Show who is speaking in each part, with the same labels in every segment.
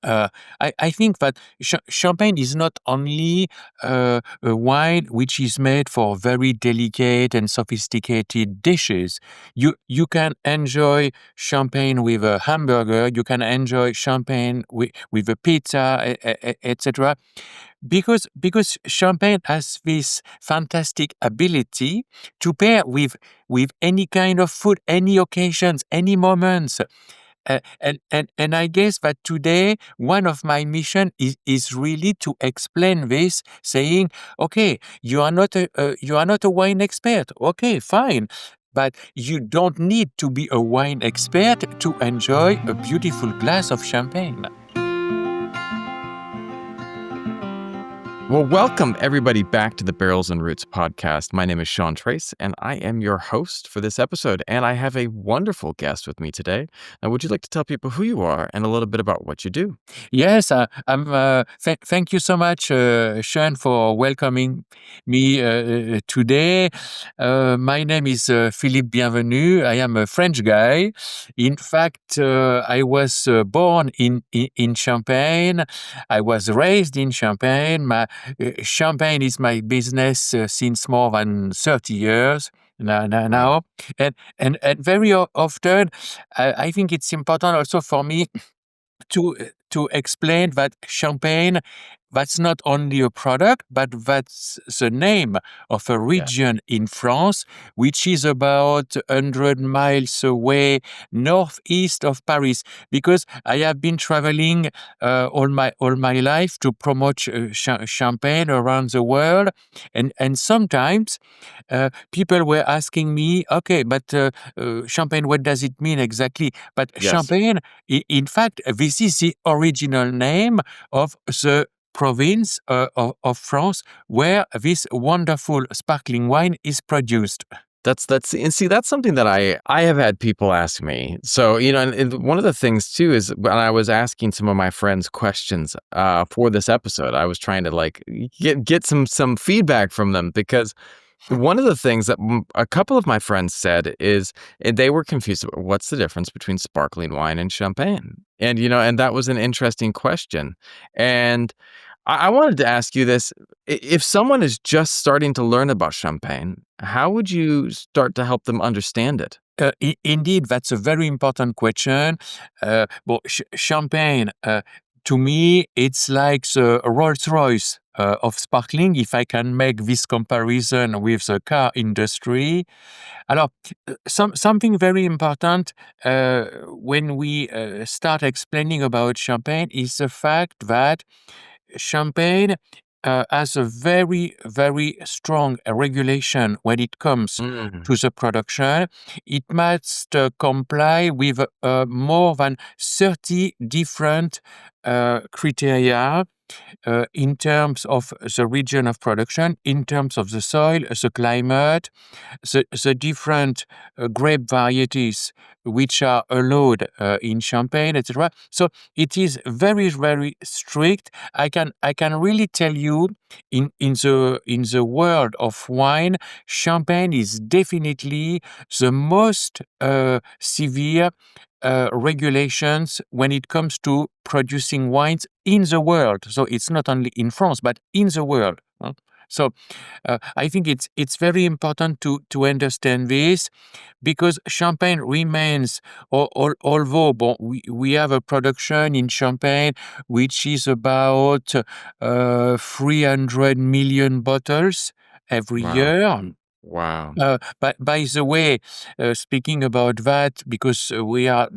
Speaker 1: Uh, I think that champagne is not only a wine which is made for very delicate and sophisticated dishes. You can enjoy champagne with a hamburger. You can enjoy champagne with a pizza, etc. Because champagne has this fantastic ability to pair with any kind of food, any occasions, any moments. And I guess that today one of my mission is really to explain this, saying, okay, you are not a wine expert. Okay, fine. But you don't need to be a wine expert to enjoy a beautiful glass of champagne.
Speaker 2: Well, welcome everybody back to the Barrels and Roots podcast. My name is Sean Trace, and I am your host for this episode. And I have a wonderful guest with me today. Now, would you like to tell people who you are and a little bit about what you do?
Speaker 1: Yes, thank you so much, Sean, for welcoming me today. My name is Philippe Bienvenu. I am a French guy. In fact, I was born in Champagne. I was raised in Champagne. Champagne is my business since more than 30 years. Now,
Speaker 2: Wow.
Speaker 1: and very often, I think it's important also for me to to explain that champagne, that's not only a product, but that's the name of a
Speaker 2: Yeah.
Speaker 1: region in France, which is about 100 miles away northeast of Paris. Because I have been traveling all my life to promote champagne around the world, and sometimes people were asking me, okay, but champagne, what does it mean exactly? But
Speaker 2: Yes.
Speaker 1: champagne, in fact, this is the original name of the province of France where this wonderful sparkling wine is produced.
Speaker 2: And see, that's something that I have had people ask me. So, and one of the things too is when I was asking some of my friends questions for this episode, I was trying to like get some feedback from them because one of the things that a couple of my friends said is they were confused about what's the difference between sparkling wine and champagne. And that was an interesting question. And I wanted to ask you this. If someone is just starting to learn about champagne, how would you start to help them understand it?
Speaker 1: Indeed, that's a very important question. Well, champagne, to me, it's like the Rolls-Royce of sparkling, if I can make this comparison with the car industry. Alors, something very important when we start explaining about champagne is the fact that champagne has a very, very strong regulation when it comes
Speaker 2: Mm,
Speaker 1: to the production. It must comply with more than 30 different criteria in terms of the region of production, in terms of the soil, the climate, the different grape varieties which are allowed in Champagne, etc. So it is very, very strict. I can really tell you in the world of wine, Champagne is definitely the most severe regulations when it comes to producing wines in the world. So it's not only in France, but in the world. So I think it's very important to understand this because Champagne remains, although we have a production in Champagne which is about 300 million bottles every
Speaker 2: wow.
Speaker 1: year.
Speaker 2: Wow.
Speaker 1: But by the way, speaking about that, because we are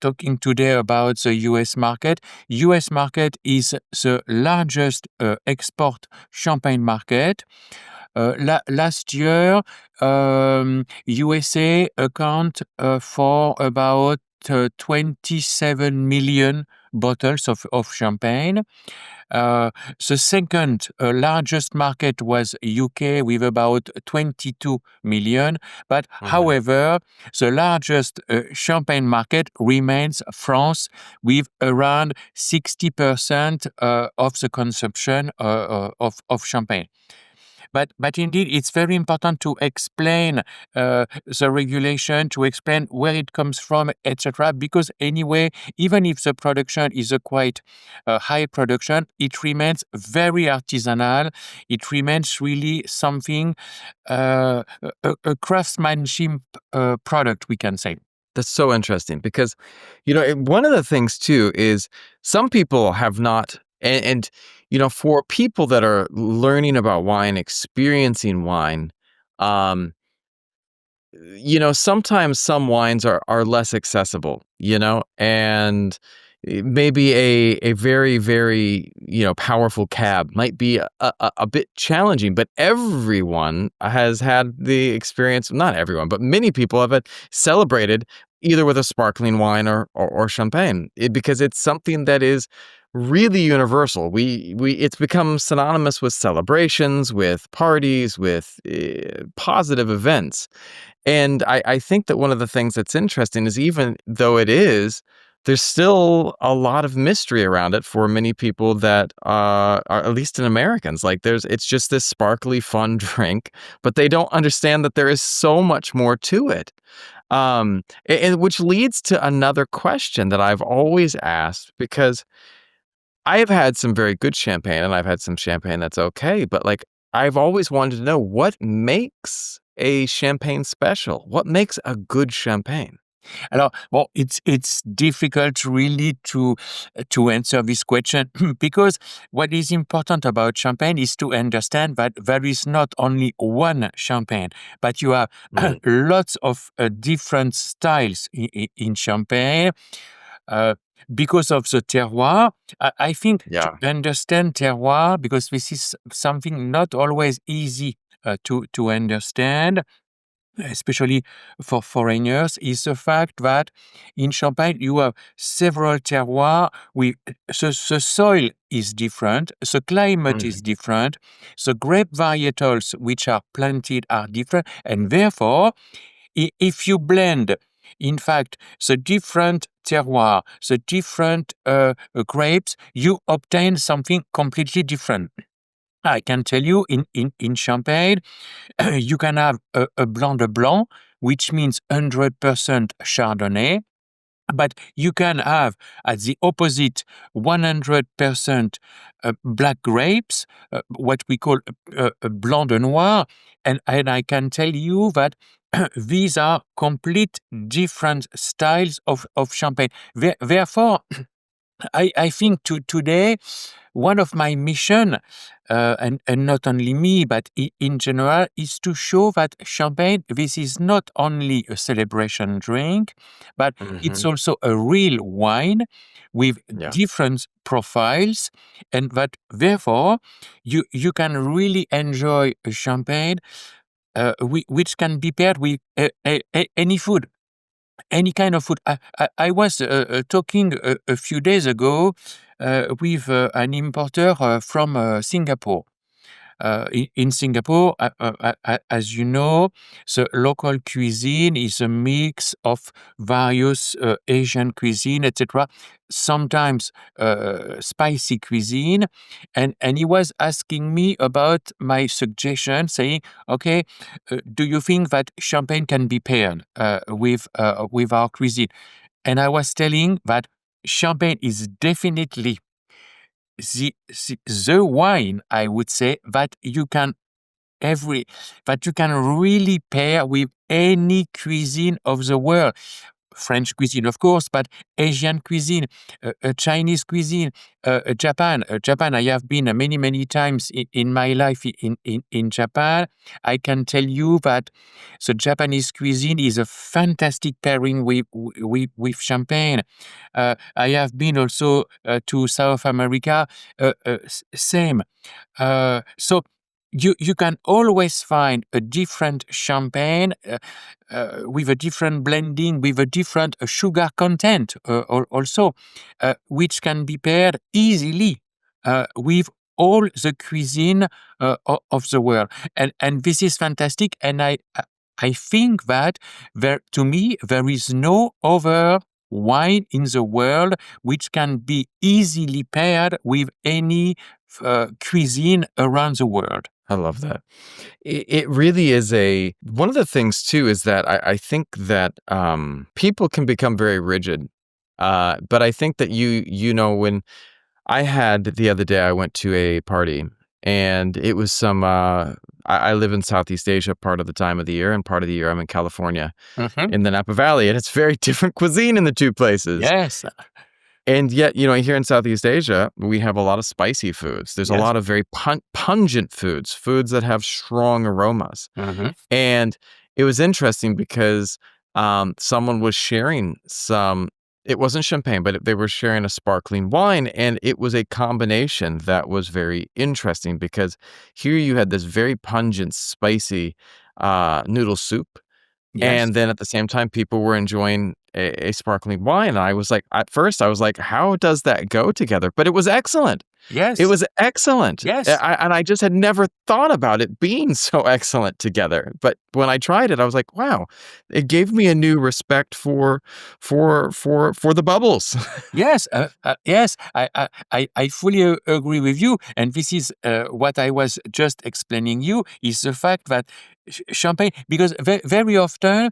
Speaker 1: talking today about the U.S. market. U.S. market is the largest export champagne market. Last year, USA account for about 27 million bottles of champagne. The second largest market was UK with about 22 million. But
Speaker 2: Mhm.
Speaker 1: however, the largest champagne market remains France with around 60% of the consumption of champagne. but indeed, it's very important to explain the regulation, to explain where it comes from, etc. Because anyway, even if the production is a quite high production, it remains very artisanal. It remains really something, a craftsmanship product, we can say.
Speaker 2: That's so interesting because, one of the things too is some people have not, for people that are learning about wine, experiencing wine, um, sometimes some wines are less accessible, and maybe a very, very, powerful cab might be a bit challenging, but everyone has had the experience, not everyone, but many people have celebrated either with a sparkling wine or champagne because it's something that is really universal. It's become synonymous with celebrations, with parties, with positive events. And I think that one of the things that's interesting is even though it is, there's still a lot of mystery around it for many people that are at least in Americans. Like it's just this sparkly, fun drink, but they don't understand that there is so much more to it. And which leads to another question that I've always asked because I've had some very good champagne and I've had some champagne that's okay, but like I've always wanted to know what makes a champagne special? What makes a good champagne?
Speaker 1: Alors, well, it's difficult really to answer this question because what is important about champagne is to understand that there is not only one champagne, but you have
Speaker 2: Mm,
Speaker 1: lots of different styles in champagne. Uh, because of the terroir, I think to
Speaker 2: yeah.
Speaker 1: understand terroir, because this is something not always easy to understand, especially for foreigners, is the fact that in Champagne you have several terroirs. The soil is different, the climate is
Speaker 2: Mhm,
Speaker 1: different, the grape varietals which are planted are different, and therefore, if you blend, in fact, the different terroir, the different grapes, you obtain something completely different. I can tell you in Champagne, you can have a Blanc de Blanc, which means 100% Chardonnay, but you can have, at the opposite, 100% black grapes, what we call a Blanc de Noir, and I can tell you that these are complete different styles of champagne. Therefore, I think today one of my mission, and not only me, but in general, is to show that champagne, this is not only a celebration drink, but it's
Speaker 2: mhm,
Speaker 1: also a real wine with
Speaker 2: yeah.
Speaker 1: different profiles, and that therefore you can really enjoy a champagne which can be paired with any food, any kind of food. I was talking a few days ago with an importer from Singapore. In Singapore, as you know, the local cuisine is a mix of various Asian cuisine, etc. Sometimes spicy cuisine, and he was asking me about my suggestion, saying, "Okay, do you think that champagne can be paired with our cuisine?" And I was telling that champagne is definitely the wine, I would say, that you can really pair with any cuisine of the world. French cuisine, of course, but Asian cuisine, Chinese cuisine, Japan. Japan, I have been many, many times in my life in Japan. I can tell you that the Japanese cuisine is a fantastic pairing with champagne. I have been also to South America, same. So you can always find a different champagne with a different blending, with a different sugar content also, which can be paired easily with all the cuisine of the world, and this is fantastic. And I think that to me there is no other wine in the world which can be easily paired with any cuisine around the world.
Speaker 2: I love that. It really is a one of the things too is that I think that people can become very rigid. But I think that when I had the other day, I went to a party and it was I live in Southeast Asia part of the time of the year, and part of the year I'm in California
Speaker 1: Mhm.
Speaker 2: in the Napa Valley, and it's very different cuisine in the two places.
Speaker 1: Yes.
Speaker 2: And yet, here in Southeast Asia, we have a lot of spicy foods. There's a
Speaker 1: Yes.
Speaker 2: lot of very pungent foods that have strong aromas.
Speaker 1: Mhm.
Speaker 2: And it was interesting because someone was sharing it wasn't champagne, but they were sharing a sparkling wine. And it was a combination that was very interesting because here you had this very pungent, spicy noodle soup.
Speaker 1: Yes.
Speaker 2: And then at the same time, people were enjoying a sparkling wine. And I was like, at first, I was like, how does that go together? But it was excellent. It
Speaker 1: Yes.
Speaker 2: was excellent.
Speaker 1: Yes.
Speaker 2: And I just had never thought about it being so excellent together. But when I tried it, I was like, wow, it gave me a new respect for the bubbles.
Speaker 1: Yes, yes, I fully agree with you, and this is what I was just explaining you is the fact that champagne, because very often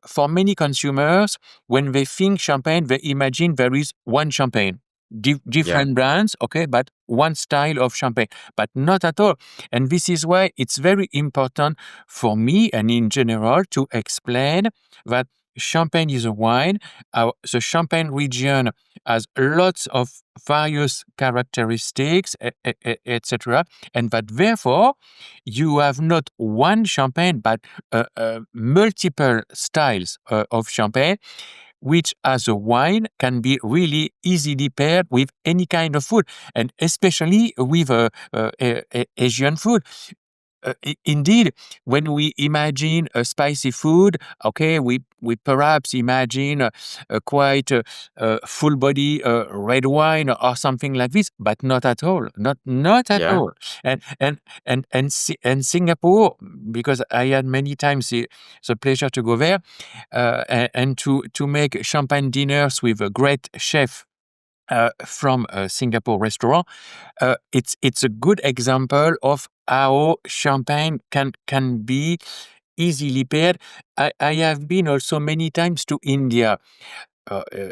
Speaker 1: for many consumers, when they think champagne, they imagine there is one champagne,
Speaker 2: Yeah,
Speaker 1: different brands, okay, but one style of champagne, but not at all. And this is why it's very important for me and in general to explain that champagne is a wine. The Champagne region has lots of various characteristics, etc., and that therefore you have not one champagne but multiple styles of champagne, which as a wine can be really easily paired with any kind of food, and especially with Asian food. Indeed, when we imagine a spicy food, okay, we perhaps imagine a quite full body red wine or something like this, but not at all, not at
Speaker 2: yeah,
Speaker 1: all. And Singapore, because I had many times the pleasure to go there and to make champagne dinners with a great chef from a Singapore restaurant. It's a good example of how champagne can be easily paired. I have been also many times to India.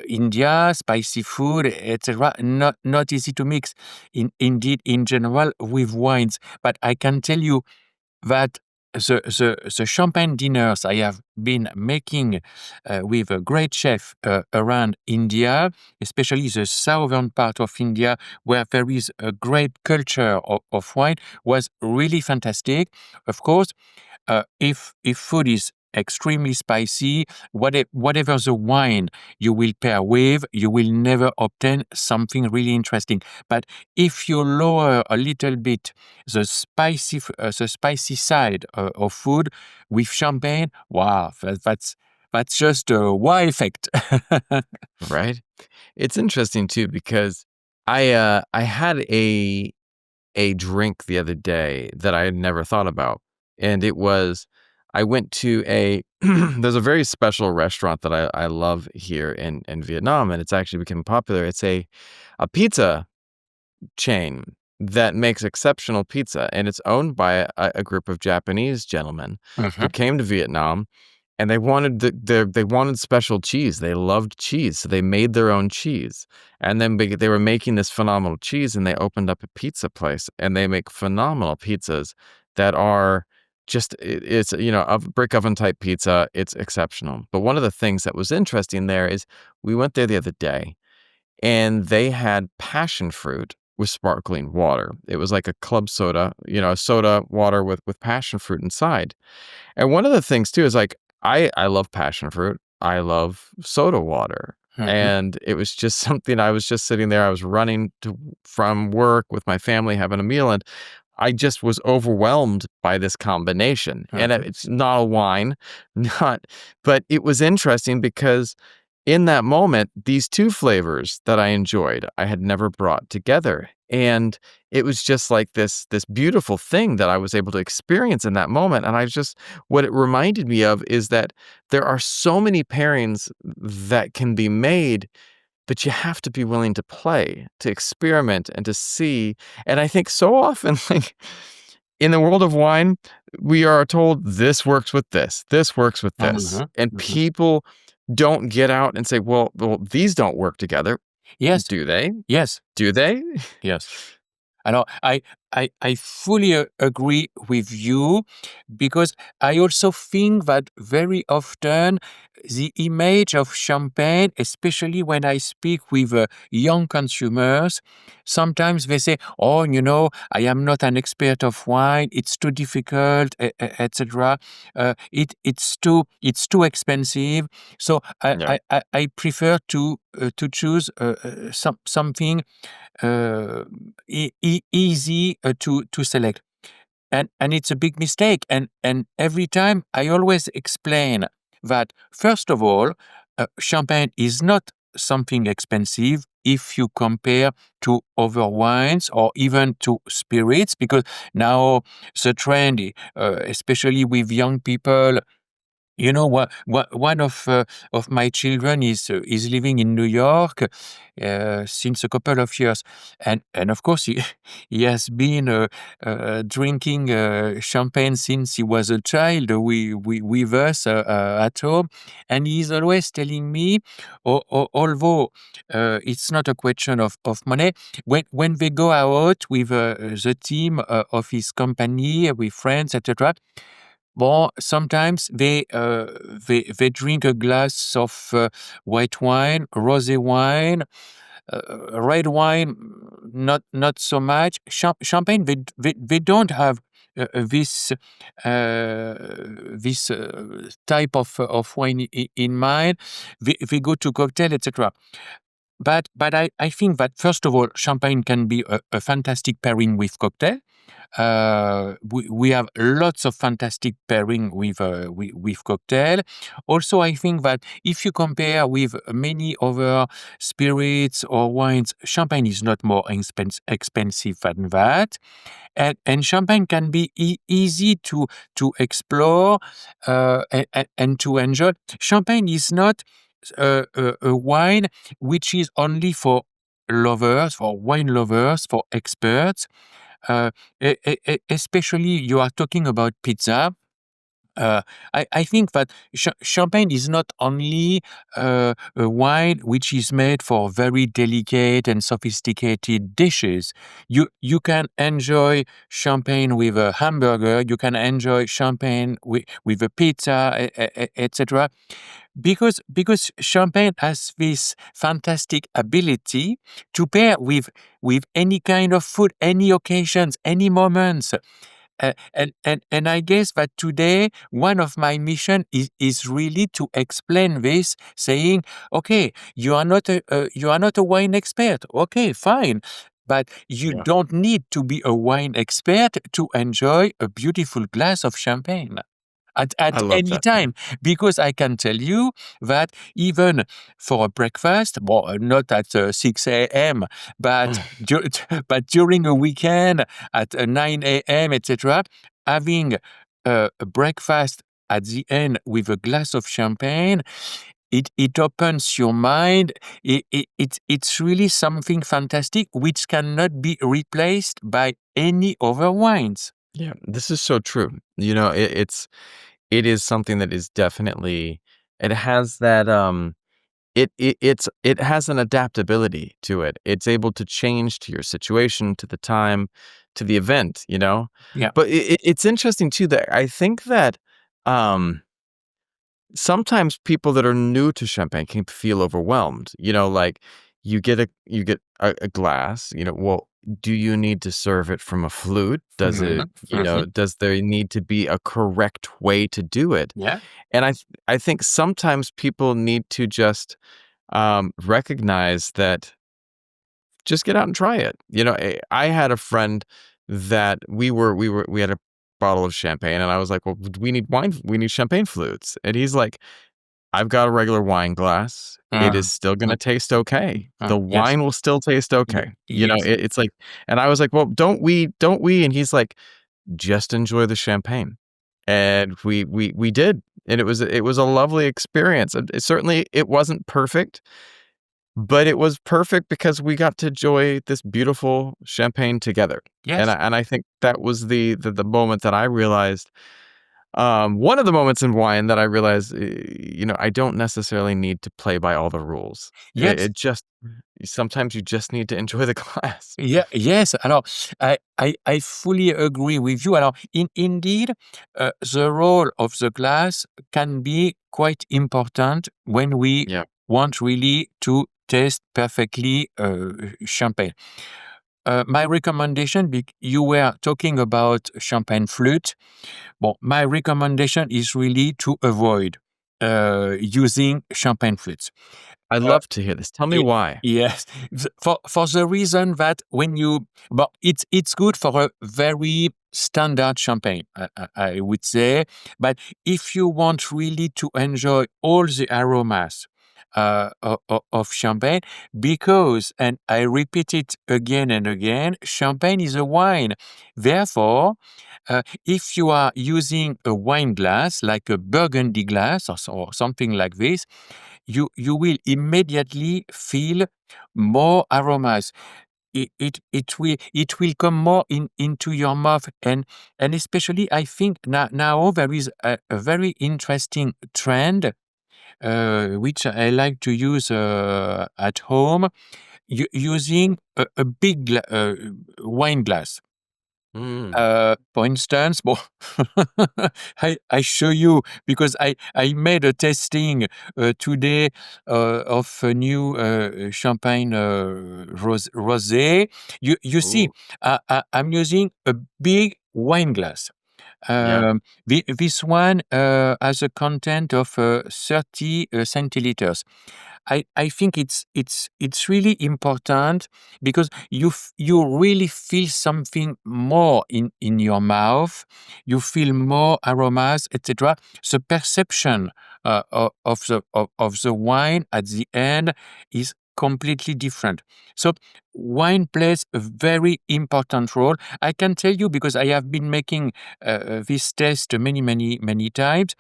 Speaker 1: India, spicy food, etc. Not easy to mix. Indeed, in general, with wines. But I can tell you that the champagne dinners I have been making with a great chef around India, especially the southern part of India, where there is a great culture of wine, was really fantastic. Of course, if food is extremely spicy, whatever the wine you will pair with, you will never obtain something really interesting. But if you lower a little bit the spicy side of food with champagne, wow, that's just a wow effect.
Speaker 2: right. It's interesting too because I had a drink the other day that I had never thought about. And it was, I went to there's a very special restaurant that I love here in Vietnam, and it's actually become popular. It's a pizza chain that makes exceptional pizza, and it's owned by a group of Japanese gentlemen who
Speaker 1: Mhm,
Speaker 2: came to Vietnam, and they wanted they wanted special cheese. They loved cheese, so they made their own cheese. And then they were making this phenomenal cheese, and they opened up a pizza place, and they make phenomenal pizzas that are just it's a brick oven type pizza. It's exceptional. But one of the things that was interesting there is we went there the other day, and they had passion fruit with sparkling water. It was like a club soda, a soda water with passion fruit inside. And one of the things too is like I love passion fruit. I love soda water.
Speaker 1: mhm,
Speaker 2: And it was just something I was just sitting there. I was running from work with my family having a meal, and I just was overwhelmed by this combination. And
Speaker 1: mhm.
Speaker 2: it's not a wine, not, but it was interesting because in that moment, these two flavors that I enjoyed, I had never brought together. And it was just like this beautiful thing that I was able to experience in that moment. And what it reminded me of is that there are so many pairings that can be made, but you have to be willing to play, to experiment, and to see. And I think so often, like in the world of wine, we are told this works with this works with this,
Speaker 1: Mhm,
Speaker 2: and
Speaker 1: mhm.
Speaker 2: people don't get out and say, well, these don't work together.
Speaker 1: Yes,
Speaker 2: Do they?
Speaker 1: yes,
Speaker 2: Do they?
Speaker 1: yes. I know. I fully agree with you, because I also think that very often the image of champagne, especially when I speak with young consumers, sometimes they say, "Oh, I am not an expert of wine. It's too difficult, etc. It's too expensive." So
Speaker 2: Yeah,
Speaker 1: I prefer to choose something easy to select, and it's a big mistake. And every time I always explain that, first of all, champagne is not something expensive if you compare to other wines or even to spirits, because now the trend, especially with young people, one of my children is living in New York since a couple of years, and of course he has been drinking champagne since he was a child, with us at home, and he's always telling me, although it's not a question of money, when they go out with the team of his company, with friends, etc. Well, sometimes they drink a glass of white wine, rosé wine, red wine, not so much. Champagne, they don't have this type of wine in mind. They go to cocktail, etc. But I think that, first of all, champagne can be a fantastic pairing with cocktail. We have lots of fantastic pairing with cocktail. Also, I think that if you compare with many other spirits or wines, champagne is not more expensive than that, and champagne can be easy to explore and to enjoy. Champagne is not a wine which is only for lovers, for wine lovers, for experts. Uh, Especially you are talking about pizza. Uh, I think that champagne is not only a wine which is made for very delicate and sophisticated dishes. You can enjoy champagne with a hamburger. You can enjoy champagne with a pizza, etc. Because champagne has this fantastic ability to pair with any kind of food, any occasions, any moments. And I guess that today one of my mission is really to explain this, saying, okay, you are not a wine expert. Okay, fine. But you
Speaker 2: yeah.
Speaker 1: don't need to be a wine expert to enjoy a beautiful glass of champagne
Speaker 2: I
Speaker 1: at
Speaker 2: love
Speaker 1: any
Speaker 2: that.
Speaker 1: time, because I can tell you that even for a breakfast, well, not at 6 a.m., but but during a weekend at 9 a.m., etc., having a breakfast at the end with a glass of champagne, it opens your mind. It's really something fantastic which cannot be replaced by any other wines.
Speaker 2: Yeah, this is so true. It is something that is definitely it has that it has an adaptability to it. It's able to change to your situation, to the time, to the event.
Speaker 1: Yeah.
Speaker 2: But it's interesting too that I think that um sometimes people that are new to champagne can feel overwhelmed. Like you get a glass, well, do you need to serve it from a flute? Does
Speaker 1: Mhm,
Speaker 2: it,
Speaker 1: mhm.
Speaker 2: does there need to be a correct way to do it?
Speaker 1: Yeah.
Speaker 2: And I think sometimes people need to just recognize that just get out and try it. I had a friend that we had a bottle of champagne and I was like, well, we need wine, we need champagne flutes. And he's like, I've got a regular wine glass. It is still gonna taste okay. The
Speaker 1: Yes.
Speaker 2: wine will still taste okay.
Speaker 1: Yes.
Speaker 2: It's like, and I was like, "Well, don't we? Don't we?" And he's like, "Just enjoy the champagne." And we did, and it was a lovely experience. Certainly, it wasn't perfect, but it was perfect because we got to enjoy this beautiful champagne together. And
Speaker 1: Yes.
Speaker 2: I think that was the moment that I realized, one of the moments in wine that I realized, I don't necessarily need to play by all the rules.
Speaker 1: Yes.
Speaker 2: It just sometimes you just need to enjoy the glass.
Speaker 1: Yeah, yes. Alors, I fully agree with you. Alors, indeed, the role of the glass can be quite important when we
Speaker 2: Yeah,
Speaker 1: want really to taste perfectly champagne. My recommendation, you were talking about champagne flute. Well, my recommendation is really to avoid using champagne flutes.
Speaker 2: I'd
Speaker 1: Uh,
Speaker 2: love to hear this. Tell me
Speaker 1: Ye
Speaker 2: why.
Speaker 1: yes. For the reason that when you but it's good for a very standard champagne, I would say. But if you want really to enjoy all the aromas of champagne, because, and I repeat it again and again, champagne is a wine. Therefore, if you are using a wine glass, like a burgundy glass or something like this, you will immediately feel more aromas. It will come more into your mouth, and especially I think now there is a very interesting trend which I like to use at home, using a big wine glass.
Speaker 2: Mm,
Speaker 1: For instance, well, I show you because I made a tasting today of a new champagne rosé. You see,
Speaker 2: ooh,
Speaker 1: I'm using a big wine glass.
Speaker 2: yeah.
Speaker 1: This one has a content of 30 centiliters. I think it's really important because you really feel something more in your mouth. You feel more aromas, etc. The perception of the wine at the end is completely different. So wine plays a very important role. I can tell you because I have been making this test many times.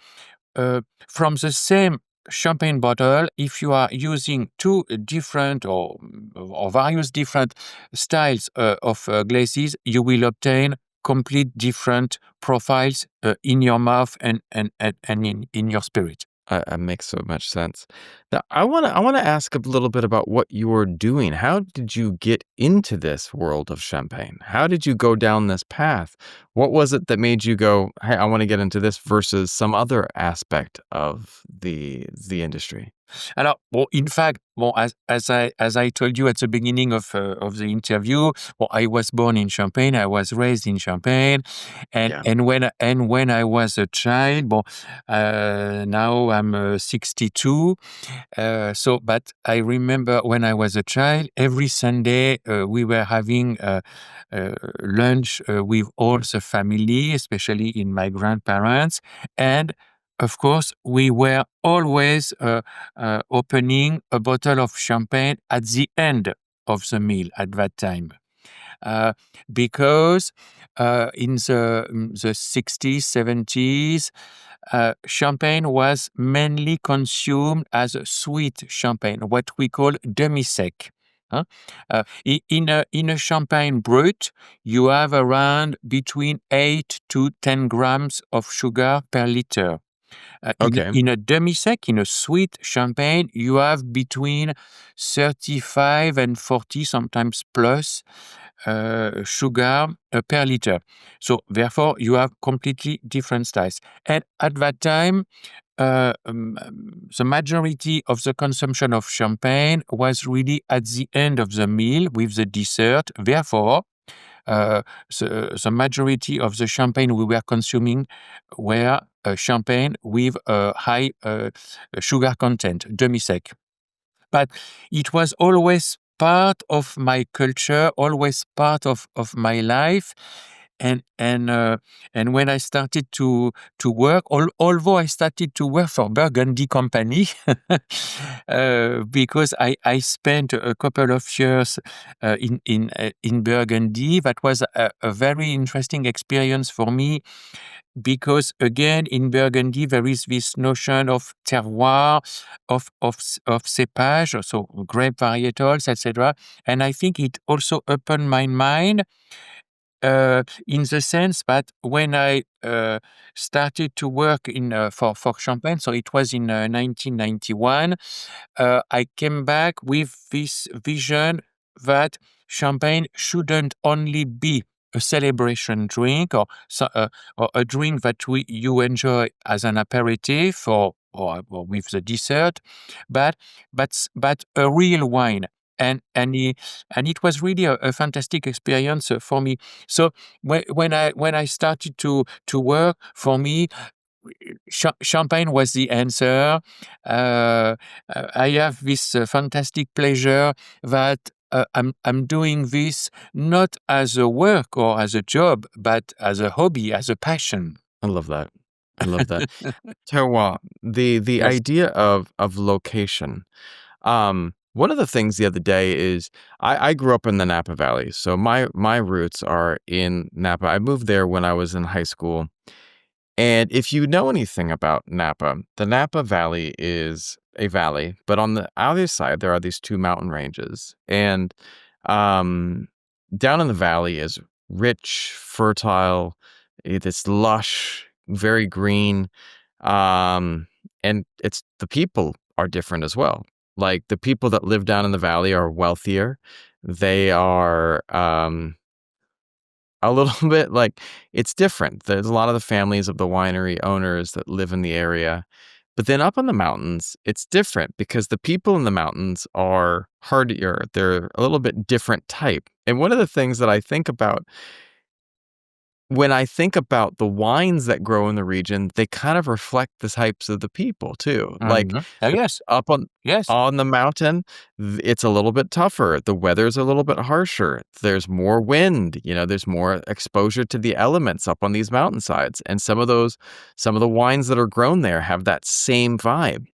Speaker 1: From the same champagne bottle, if you are using two different or various different styles of glazes, you will obtain complete different profiles in your mouth and in your spirit.
Speaker 2: That makes so much sense. Now, I wanna ask a little bit about what you were doing. How did you get into this world of champagne? How did you go down this path? What was it that made you go, "Hey, I wanna get into this," versus some other aspect of the industry?
Speaker 1: Alors, well, in fact, well, as I told you at the beginning of the interview, well, I was born in Champagne. I was raised in Champagne,
Speaker 2: Yeah.
Speaker 1: and when I was a child, well, now I'm 62. But I remember when I was a child, every Sunday we were having lunch with all the family, especially in my grandparents, and of course, we were always opening a bottle of champagne at the end of the meal at that time. Uh, because in the 60s, 70s, champagne was mainly consumed as a sweet champagne, what we call demi-sec. Huh? In a champagne brut, you have around between 8 to 10 grams of sugar per liter.
Speaker 2: Okay.
Speaker 1: In a demi-sec, in a sweet champagne, you have between 35 and 40, sometimes plus, sugar per liter. So therefore, you have completely different styles. And at that time, the majority of the consumption of champagne was really at the end of the meal with the dessert. Therefore, uh, the majority of the champagne we were consuming were champagne with a high sugar content, demi-sec. But it was always part of my culture, always part of my life. And when I started to work, although I started to work for Burgundy Company, because I spent a couple of years in Burgundy, that was a very interesting experience for me because again in Burgundy there is this notion of terroir, of cépage, so grape varietals, etc. And I think it also opened my mind in the sense that when I started to work for Champagne, so it was in 1991, I came back with this vision that champagne shouldn't only be a celebration drink or a drink that you enjoy as an aperitif or with the dessert, but but a real wine. And it was really a fantastic experience for me. So when I started to work, for me, champagne was the answer. I have this fantastic pleasure that I'm doing this not as a work or as a job, but as a hobby, as a passion.
Speaker 2: I love that. I love that. Terroir, the
Speaker 1: Yes.
Speaker 2: idea of location. One of the things the other day is I grew up in the Napa Valley, so my roots are in Napa. I moved there when I was in high school. And if you know anything about Napa, the Napa Valley is a valley, but on the other side, there are these two mountain ranges. And um, down in the valley is rich, fertile, it's lush, very green. Um, and it's the people are different as well. Like the people that live down in the valley are wealthier. They are a little bit like it's different. There's a lot of the families of the winery owners that live in the area. But then up on the mountains, it's different because the people in the mountains are hardier. They're a little bit different type. And one of the things that I think about when I think about the wines that grow in the region, they kind of reflect the types of the people too. Like the
Speaker 1: Yes.
Speaker 2: up
Speaker 1: Yes.
Speaker 2: on the mountain, it's a little bit tougher. The weather's a little bit harsher. There's more wind, there's more exposure to the elements up on these mountainsides. And some of the wines that are grown there have that same vibe.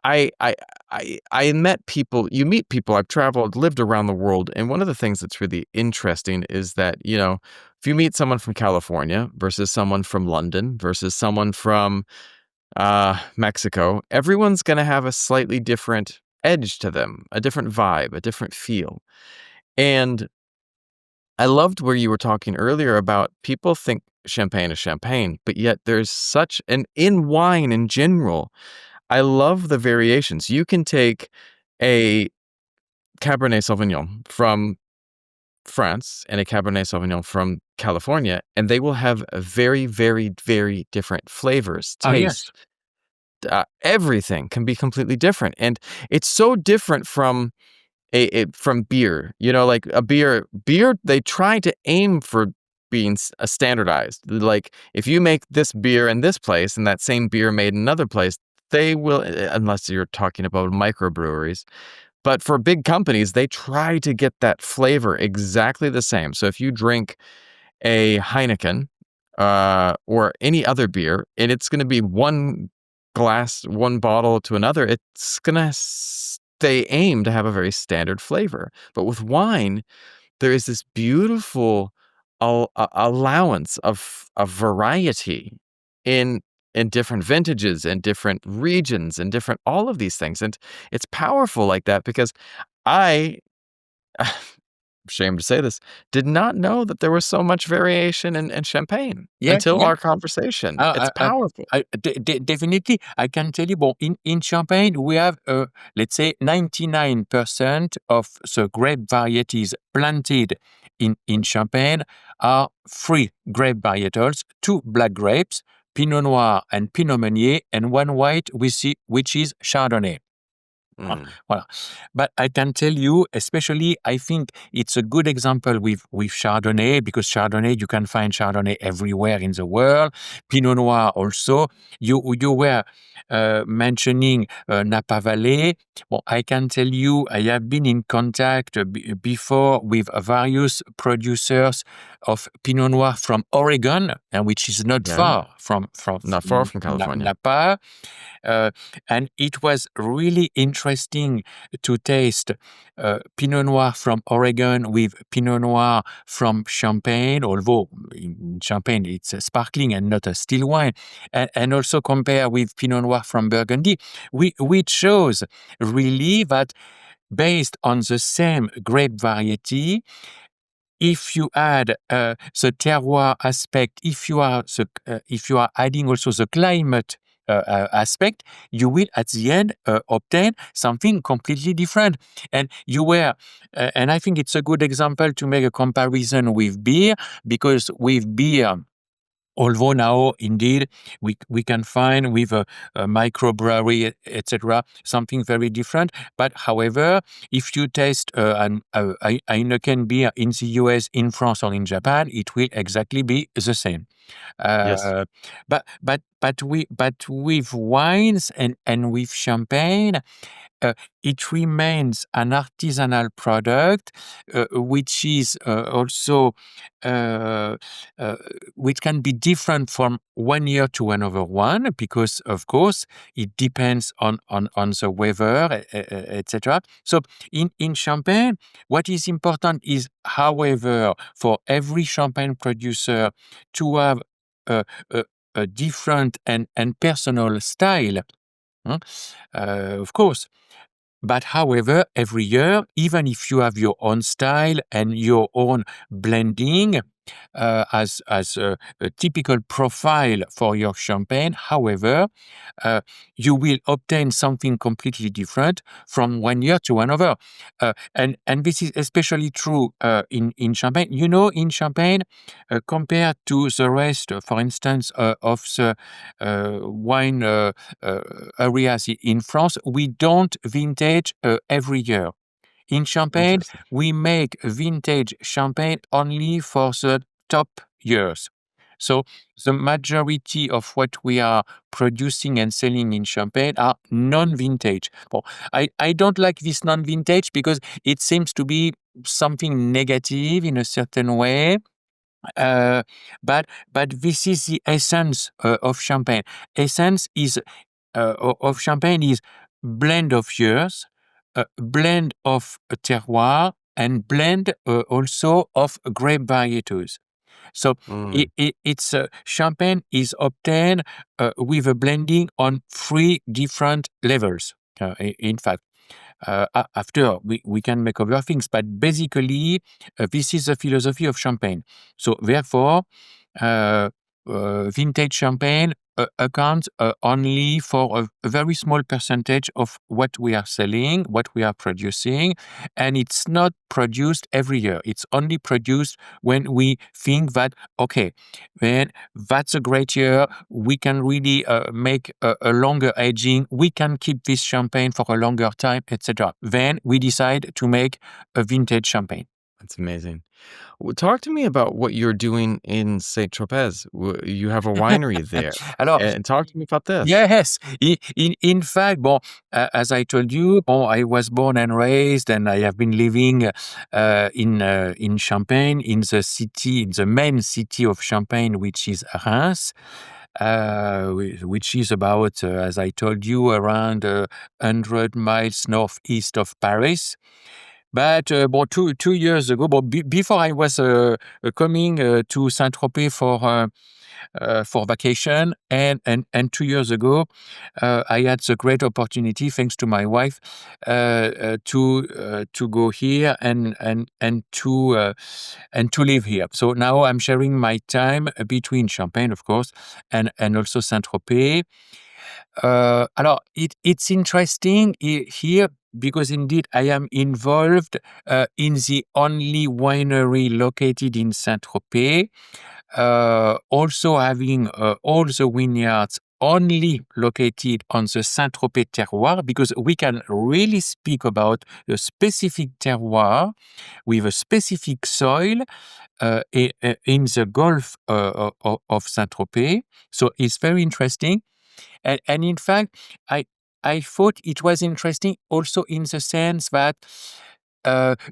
Speaker 2: I I I met people you meet people, I've traveled, lived around the world, and one of the things that's really interesting is that, if you meet someone from California versus someone from London versus someone from, Mexico, everyone's gonna have a slightly different edge to them, a different vibe, a different feel, and I loved where you were talking earlier about people think champagne is champagne, but yet there's such an in wine in general, I love the variations. You can take a Cabernet Sauvignon from France and a Cabernet Sauvignon from California, and they will have a very, very, very different flavors,
Speaker 1: Oh, yes.
Speaker 2: taste. Everything can be completely different, and it's so different from from beer. Like a beer. They try to aim for being standardized. Like if you make this beer in this place and that same beer made in another place, they will, unless you're talking about microbreweries. But for big companies, they try to get that flavor exactly the same. So if you drink a Heineken or any other beer, and it's going to be one glass, one bottle to another, it's going to they aim to have a very standard flavor. But with wine, there is this beautiful allowance of variety in different vintages and different regions and different all of these things, and it's powerful like that because I ashamed to say this, did not know that there was so much variation in champagne
Speaker 1: Yeah,
Speaker 2: until
Speaker 1: yeah.
Speaker 2: our conversation. It's
Speaker 1: Uh, uh,
Speaker 2: powerful.
Speaker 1: Definitely, I can tell you, well, in Champagne, we have, let's say, 99% of the grape varieties planted in Champagne are three grape varietals, two black grapes, Pinot Noir and Pinot Meunier, and one white, which is Chardonnay.
Speaker 2: Mm,
Speaker 1: Voilà. But I can tell you, especially, I think it's a good example with Chardonnay, because Chardonnay, you can find Chardonnay everywhere in the world. Pinot Noir also. You were mentioning Napa Valley. Well, I can tell you, I have been in contact before with various producers of Pinot Noir from Oregon, and which is not
Speaker 2: yeah,
Speaker 1: far from
Speaker 2: not far from California.
Speaker 1: Napa. Uh, and it was really interesting interesting to taste Pinot Noir from Oregon with Pinot Noir from Champagne, although in Champagne it's a sparkling and not a still wine, and also compare with Pinot Noir from Burgundy, we chose really that based on the same grape variety, if you add the terroir aspect, if you are adding also the climate aspect, you will at the end obtain something completely different. And and I think it's a good example to make a comparison with beer, because with beer, although now, indeed, we can find with a microbrewery, etc., something very different. But however, if you taste a Heineken beer in the US, in France, or in Japan, it will exactly be the same.
Speaker 2: Yes.
Speaker 1: Uh, but with wines and with champagne, uh, it remains an artisanal product, which is also uh, uh, which can be different from one year to another one, because of course it depends on the weather, etc. So in champagne, what is important is, however, for every champagne producer to have a, a, a different and personal style. Huh? Of course. But however, every year, even if you have your own style and your own blending as a typical profile for your champagne, however, uh, you will obtain something completely different from one year to another. And this is especially true in champagne. You know, in champagne, compared to the rest, for instance, of the wine uh, areas in France, we don't vintage every year. In Champagne,
Speaker 2: Interesting.
Speaker 1: we make vintage champagne only for the top years. So the majority of what we are producing and selling in Champagne are non-vintage. Well, I don't like this non-vintage because it seems to be something negative in a certain way. Uh, but this is the essence of Champagne. Essence is of Champagne is blend of years, blend of terroir, and blend also of grape varieties. So
Speaker 2: Mm,
Speaker 1: it's Champagne is obtained with a blending on three different levels. In fact, after we can make other things, but basically this is the philosophy of Champagne. So therefore, uh, vintage champagne accounts only for a very small percentage of what we are selling, what we are producing, and it's not produced every year. It's only produced when we think that, okay, then that's a great year. We can really make a longer aging. We can keep this champagne for a longer time, etc. Then we decide to make a vintage champagne.
Speaker 2: that's amazing. Talk to me about what you're doing in Saint-Tropez. You have a winery there,
Speaker 1: Alors,
Speaker 2: and talk to me about this.
Speaker 1: yes, in fact, bon, as I told you, bon, I was born and raised, and I have been living in Champagne, in the city, in the main city of Champagne, which is Reims, which is about, as I told you, around 100 miles northeast of Paris. But bon, two years ago, bon, before I was coming to Saint-Tropez for vacation, and 2 years ago, I had the great opportunity, thanks to my wife, to go here and to live here. So now I'm sharing my time between Champagne, of course, and also Saint-Tropez. Alors, it's interesting here because indeed I am involved in the only winery located in Saint-Tropez, also having all the vineyards only located on the Saint-Tropez terroir, because we can really speak about a specific terroir with a specific soil in the Gulf of Saint-Tropez. So it's very interesting. And in fact, I thought it was interesting also in the sense that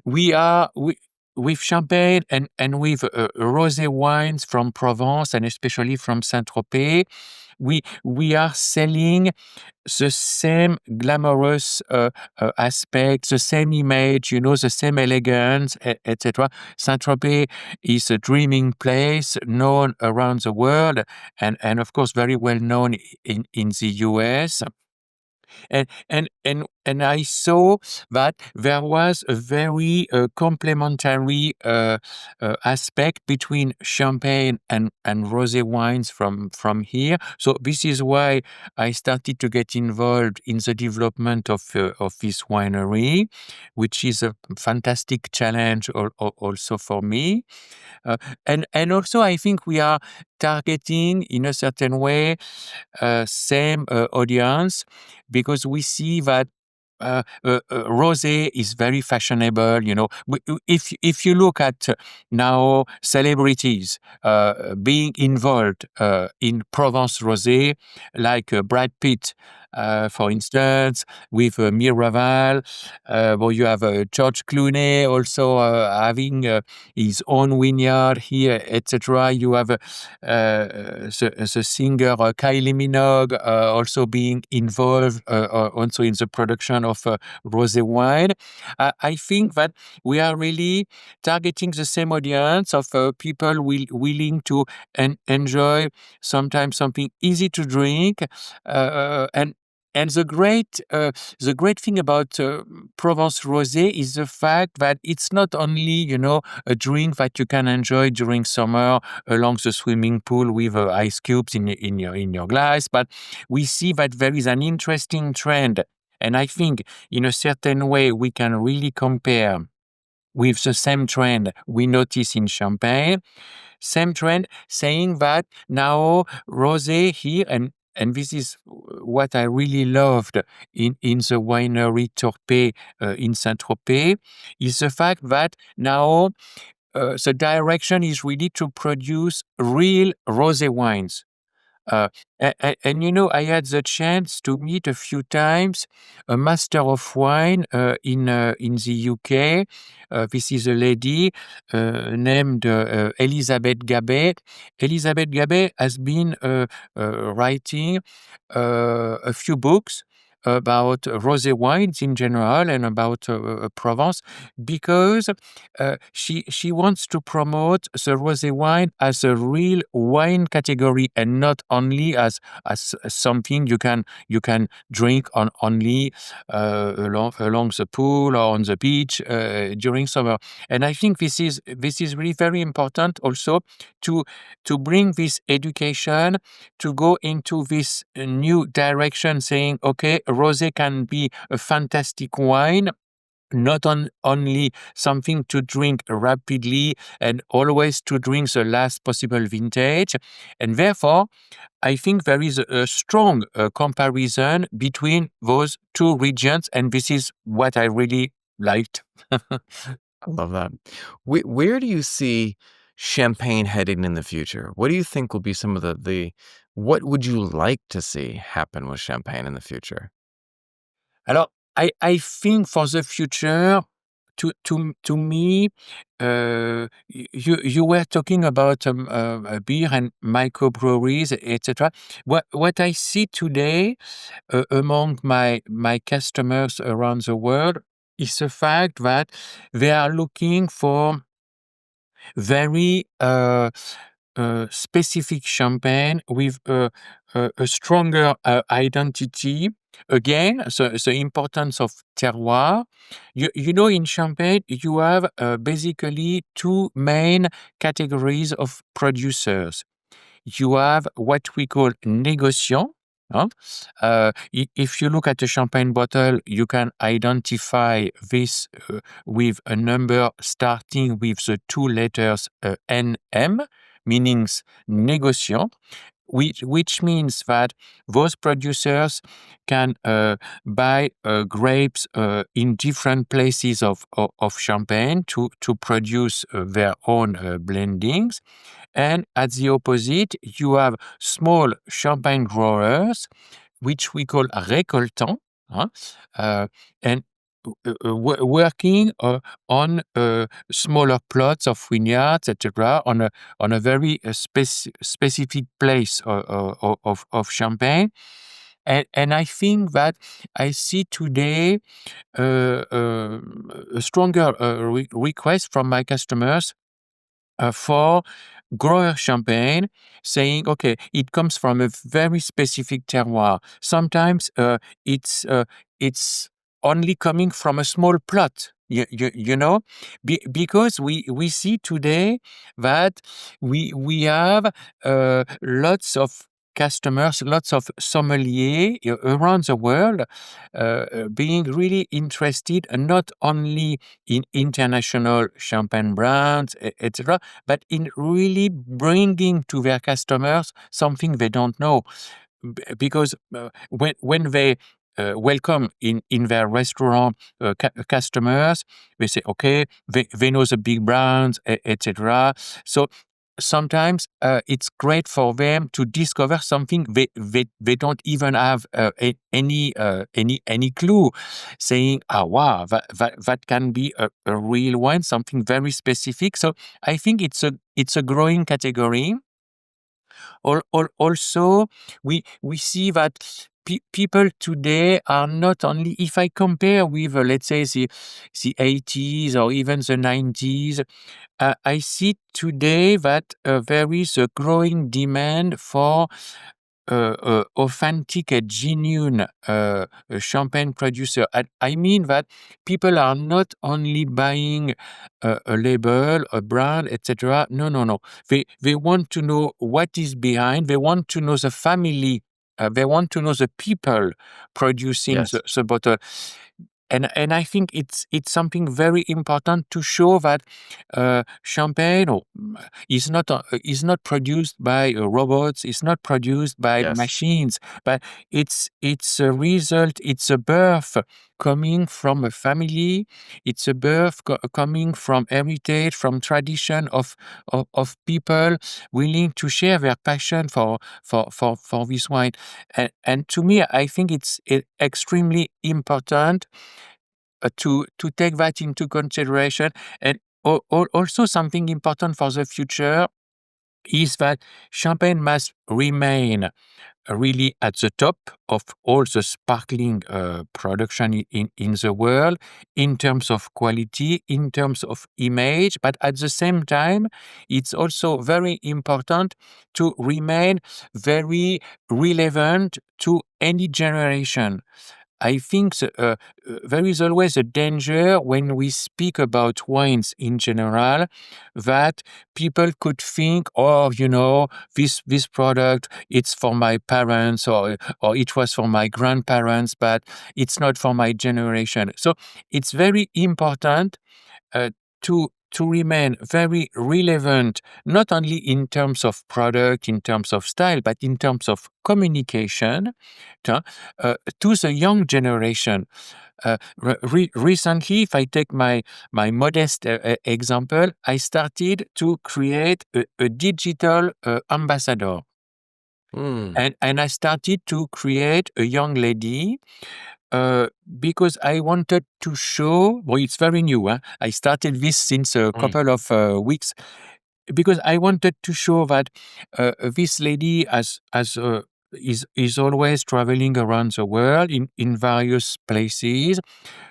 Speaker 1: with Champagne and with rosé wines from Provence and especially from Saint-Tropez, we are selling the same glamorous aspect, the same image, the same elegance, etc. Saint-Tropez is a dreaming place known around the world, and of course very well known in the US. And I saw that there was a very complementary aspect between champagne and rosé wines from here. So this is why I started to get involved in the development of this winery, which is a fantastic challenge also for me. Uh, and also I think we are targeting in a certain way same audience, because we see that rosé is very fashionable. If you look at now celebrities being involved in Provence rosé, like Brad Pitt, for instance, with Miraval. Well, you have George Clooney also having his own vineyard here, etc. You have the singer Kylie Minogue also being involved also in the production of rosé wine. I think that we are really targeting the same audience of people willing to enjoy sometimes something easy to drink, and the great thing about Provence rosé is the fact that it's not only a drink that you can enjoy during summer along the swimming pool with ice cubes in your glass, but we see that there is an interesting trend, and I think in a certain way we can really compare with the same trend we notice in Champagne. Same trend saying that now rosé here, and this is what I really loved in the winery Torpé in Saint-Tropez, is the fact that now the direction is really to produce real rosé wines. And I had the chance to meet a few times a master of wine in the UK. This is a lady named Elisabeth Gabet. Elisabeth Gabet has been writing a few books about rosé wines in general and about Provence, because she wants to promote the rosé wine as a real wine category and not only as something you can drink on only along the pool or on the beach during summer. And I think this is really very important also to bring this education, to go into this new direction, saying, okay, rosé can be a fantastic wine, not only something to drink rapidly and always to drink the last possible vintage. And therefore, I think there is a strong comparison between those two regions, and this is what I really liked.
Speaker 2: I love that. Where do you see champagne heading in the future? What do you think will be some of the what would you like to see happen with champagne in the future?
Speaker 1: Alors, I think for the future, to me, you were talking about beer and microbreweries, etc. What I see today among my customers around the world is the fact that they are looking for very specific champagne with a stronger identity. Again, the importance of terroir. In Champagne, you have basically two main categories of producers. You have what we call négociants. If you look at a champagne bottle, you can identify this with a number starting with the two letters NM, meaning négociant, which means that those producers can buy grapes in different places of Champagne to produce their own blendings. And at the opposite, you have small champagne growers, which we call récoltants, huh? And working on smaller plots of vineyards, etc., on a very specific place of Champagne. And I think that I see today a stronger request from my customers for grower champagne, saying, okay, it comes from a very specific terroir. Sometimes it's only coming from a small plot. You know, because we see today that we have lots of customers, lots of sommeliers around the world being really interested, not only in international champagne brands, etc., but in really bringing to their customers something they don't know. Because when they welcome in their restaurant customers, they say, okay, they know the big brands, etc. So sometimes it's great for them to discover something they don't even have any clue, saying, ah, wow, that can be a real one, something very specific. So I think it's a growing category. Also, we see that people today are not only, if I compare with, let's say, the 80s or even the 90s, I see today that there is a growing demand for authentic and genuine champagne producer. I mean that people are not only buying a label, a brand, etc. No, no, no. They want to know what is behind. They want to know the family. They want to know the people producing
Speaker 2: Yes.
Speaker 1: the bottle. And I think it's something very important to show that champagne is not produced by robots. It's not produced by
Speaker 2: Yes.
Speaker 1: machines, but it's a result. It's a birth coming from a family. It's a birth coming from heritage, from tradition of people willing to share their passion for this wine. And to me, I think it's extremely important to take that into consideration. And also something important for the future is that champagne must remain really at the top of all the sparkling production in the world, in terms of quality, in terms of image. But at the same time, it's also very important to remain very relevant to any generation. I think there is always a danger when we speak about wines in general, that people could think, oh, this product, it's for my parents, or it was for my grandparents, but it's not for my generation. So it's very important uh, to remain very relevant, not only in terms of product, in terms of style, but in terms of communication to the young generation. Recently, if I take my modest example, I started to create a digital ambassador.
Speaker 2: Mm.
Speaker 1: And I started to create a young lady because I wanted to show, well, it's very new. I started this since a
Speaker 2: Mm.
Speaker 1: couple of weeks, because I wanted to show that this lady is always traveling around the world in various places,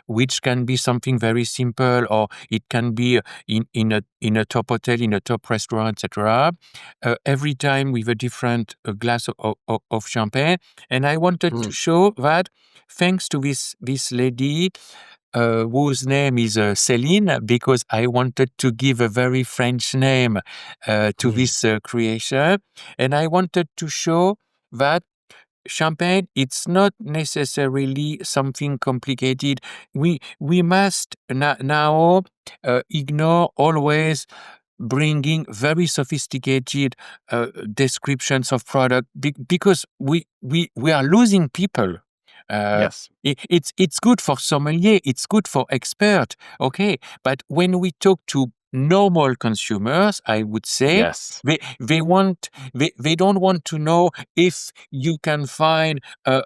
Speaker 1: which can be something very simple, or it can be in a top hotel, in a top restaurant, etc. Every time with a different glass of champagne. And I wanted to
Speaker 2: Mm.
Speaker 1: show that thanks to this lady, whose name is Céline, because I wanted to give a very French name to
Speaker 2: Mm.
Speaker 1: this creation. And I wanted to show that champagne, it's not necessarily something complicated. We must now ignore always bringing very sophisticated descriptions of product, because we are losing people.
Speaker 2: Yes.
Speaker 1: It's good for sommelier, it's good for expert, okay. But when we talk to normal consumers, I would say.
Speaker 2: Yes.
Speaker 1: They don't want to know if you can find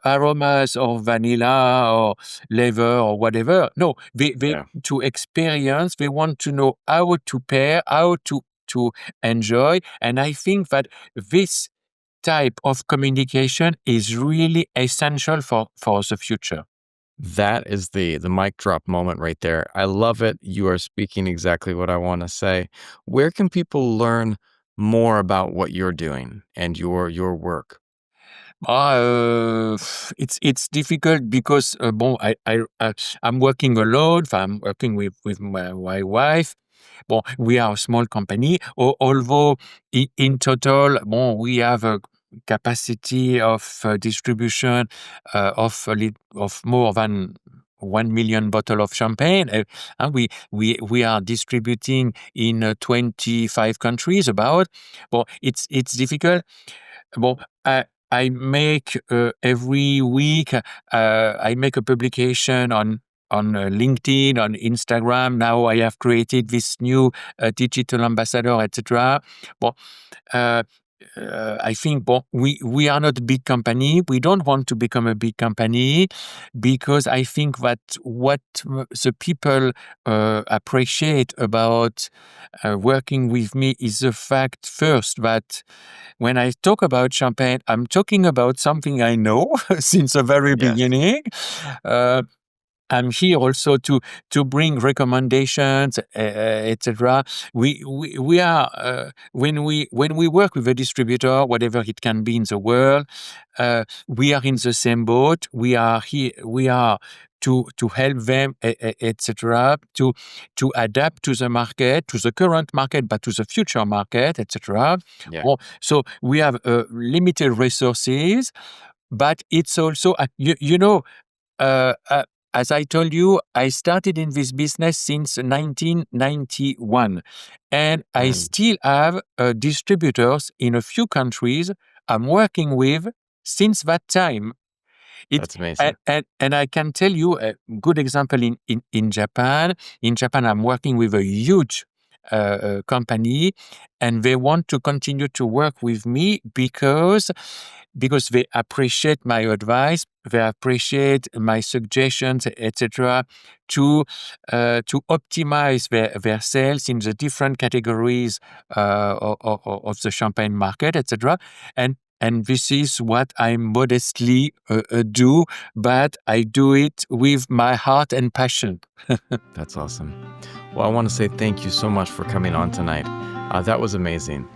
Speaker 1: aromas of vanilla or leather or whatever. No, they
Speaker 2: Yeah.
Speaker 1: to experience. They want to know how to pair, how to enjoy. And I think that this type of communication is really essential for the future.
Speaker 2: That is the mic drop moment right there. I love it. You are speaking exactly what I want to say. Where can people learn more about what you're doing and your work?
Speaker 1: It's difficult because I'm working alone. I'm working with my wife. Bon, we are a small company. Although in total, we have a capacity of distribution of more than 1 million bottle of champagne. And we are distributing in 25 countries. About, well, it's difficult. Well, I make every week. I make a publication on LinkedIn, on Instagram. Now I have created this new digital ambassador, etc. Well, uh, I think we are not a big company. We don't want to become a big company because I think that what the people appreciate about working with me is the fact first that when I talk about champagne, I'm talking about something I know since the very
Speaker 2: Yes.
Speaker 1: beginning. Uh, I'm here also to bring recommendations, etc. We are when we work with a distributor, whatever it can be in the world, we are in the same boat. We are here. We are to help them, etc. To adapt to the market, to the current market, but to the future market, etc.
Speaker 2: Yeah.
Speaker 1: Well, so we have limited resources, but it's also you know. Uh, uh, as I told you, I started in this business since 1991, and I
Speaker 2: Mm,
Speaker 1: still have distributors in a few countries I'm working with since that time. It
Speaker 2: that's amazing.
Speaker 1: and I can tell you a good example in Japan. In Japan, I'm working with a huge company, and they want to continue to work with me because they appreciate my advice, they appreciate my suggestions, etc., to optimize their sales in the different categories of the champagne market, etc. And this is what I modestly do, but I do it with my heart and passion.
Speaker 2: That's awesome. Well, I want to say thank you so much for coming on tonight. That was amazing.